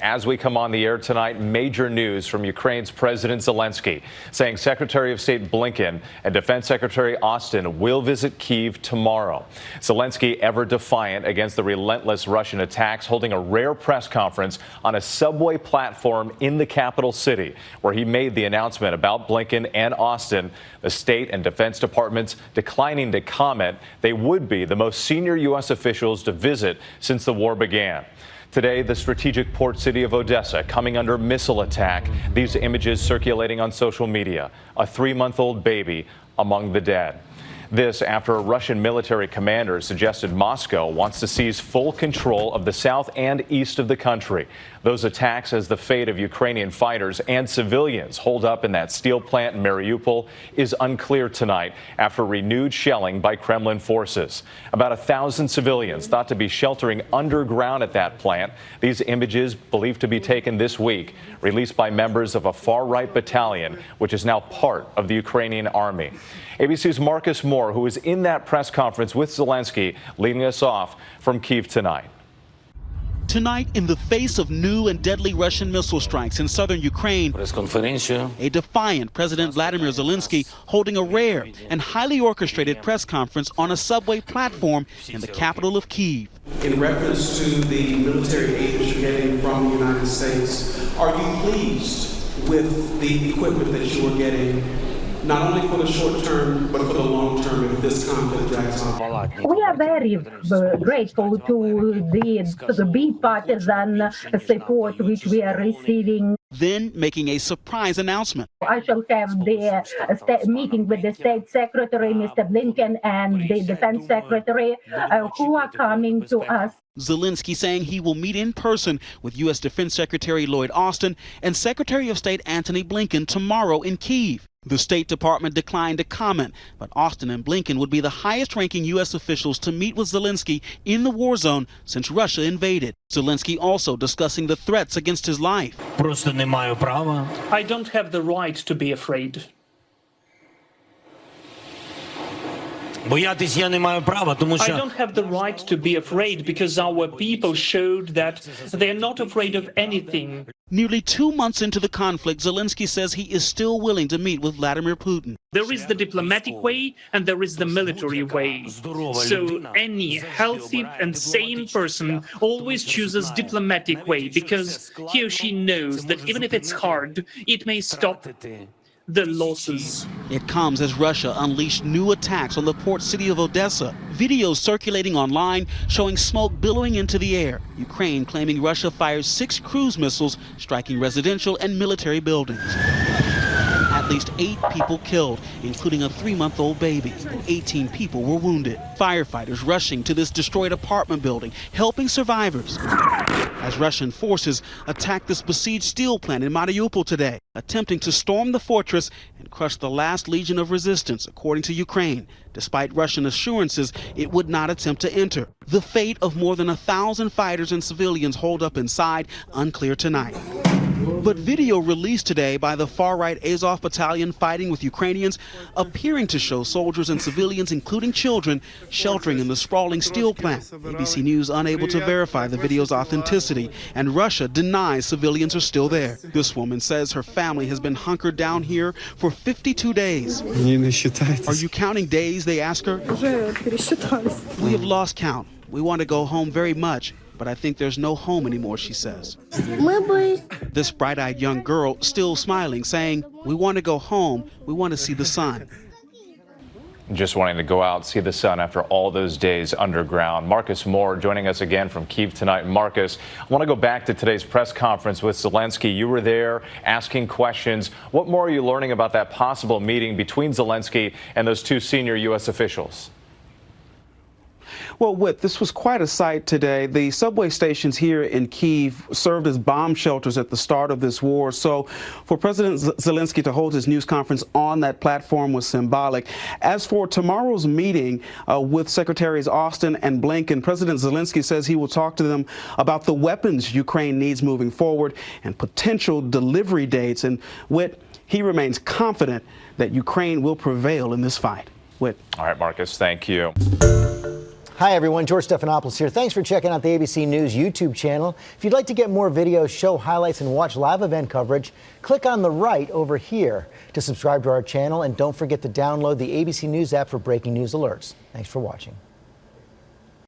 As we come on the air tonight, major news from Ukraine's President Zelenskyy, saying Secretary of State Blinken and Defense Secretary Austin will visit Kyiv tomorrow. Zelenskyy, ever defiant against the relentless Russian attacks, holding a rare press conference on a subway platform in the capital city, where he made the announcement about Blinken and Austin. The state and defense departments declining to comment. They would be the most senior U.S. officials to visit since the war began. Today, the strategic port city of Odessa coming under missile attack. These images circulating on social media. A 3-month-old baby among the dead. This after a Russian military commander suggested Moscow wants to seize full control of the south and east of the country. Those attacks as the fate of Ukrainian fighters and civilians holed up in that steel plant in Mariupol is unclear tonight after renewed shelling by Kremlin forces. About 1,000 civilians thought to be sheltering underground at that plant. These images believed to be taken this week, released by members of a far-right battalion, which is now part of the Ukrainian army. ABC's Marcus Moore, who was in that press conference with Zelenskyy, leading us off from Kyiv tonight. Tonight, in the face of new and deadly Russian missile strikes in southern Ukraine, a defiant President Vladimir Zelenskyy holding a rare and highly orchestrated press conference on a subway platform in the capital of Kyiv. In reference to the military aid that you're getting from the United States, are you pleased with the equipment that you are getting, not only for the short term, but for the long term if this conflict drags on? We are very grateful to the bipartisan support which we are receiving. Then making a surprise announcement. I shall have the meeting with the State Secretary, Mr. Blinken, and the Defense Secretary, who are coming to us. Zelenskyy saying he will meet in person with U.S. Defense Secretary Lloyd Austin and Secretary of State Antony Blinken tomorrow in Kyiv. The State Department declined to comment, but Austin and Blinken would be the highest-ranking U.S. officials to meet with Zelenskyy in the war zone since Russia invaded. Zelenskyy also discussing the threats against his life. I don't have the right to be afraid. I don't have the right to be afraid because our people showed that they are not afraid of anything. Nearly 2 months into the conflict, Zelenskyy says he is still willing to meet with Vladimir Putin. There is the diplomatic way and there is the military way. So any healthy and sane person always chooses diplomatic way because he or she knows that even if it's hard, it may stop the losses. It comes as Russia unleashed new attacks on the port city of Odessa. Videos circulating online showing smoke billowing into the air. Ukraine claiming Russia fired 6 cruise missiles striking residential and military buildings. At least 8 people killed, including a 3-month-old baby. 18 people were wounded. Firefighters rushing to this destroyed apartment building, helping survivors. As Russian forces attacked this besieged steel plant in Mariupol today, attempting to storm the fortress and crush the last legion of resistance, according to Ukraine, despite Russian assurances it would not attempt to enter. The fate of more than 1,000 fighters and civilians holed up inside, unclear tonight. But video released today by the far-right Azov battalion fighting with Ukrainians appearing to show soldiers and civilians, including children, sheltering in the sprawling steel plant. ABC News unable to verify the video's authenticity, and Russia denies civilians are still there. This woman says her family has been hunkered down here for 52 days. Are you counting days, they ask her? We have lost count. We want to go home very much, but I think there's no home anymore, she says. This bright-eyed young girl still smiling, saying, we want to go home, we want to see the sun. Just wanting to go out, see the sun after all those days underground. Marcus Moore joining us again from Kyiv tonight. Marcus, I want to go back to today's press conference with Zelenskyy. You were there asking questions. What more are you learning about that possible meeting between Zelenskyy and those 2 senior U.S. officials? Well, Whit, this was quite a sight today. The subway stations here in Kyiv served as bomb shelters at the start of this war. So for President Zelenskyy to hold his news conference on that platform was symbolic. As for tomorrow's meeting with Secretaries Austin and Blinken, President Zelenskyy says he will talk to them about the weapons Ukraine needs moving forward and potential delivery dates. And Whit, he remains confident that Ukraine will prevail in this fight. Whit. All right, Marcus, thank you. Hi, everyone. George Stephanopoulos here. Thanks for checking out the ABC News YouTube channel. If you'd like to get more videos, show highlights, and watch live event coverage, click on the right over here to subscribe to our channel. And don't forget to download the ABC News app for breaking news alerts. Thanks for watching.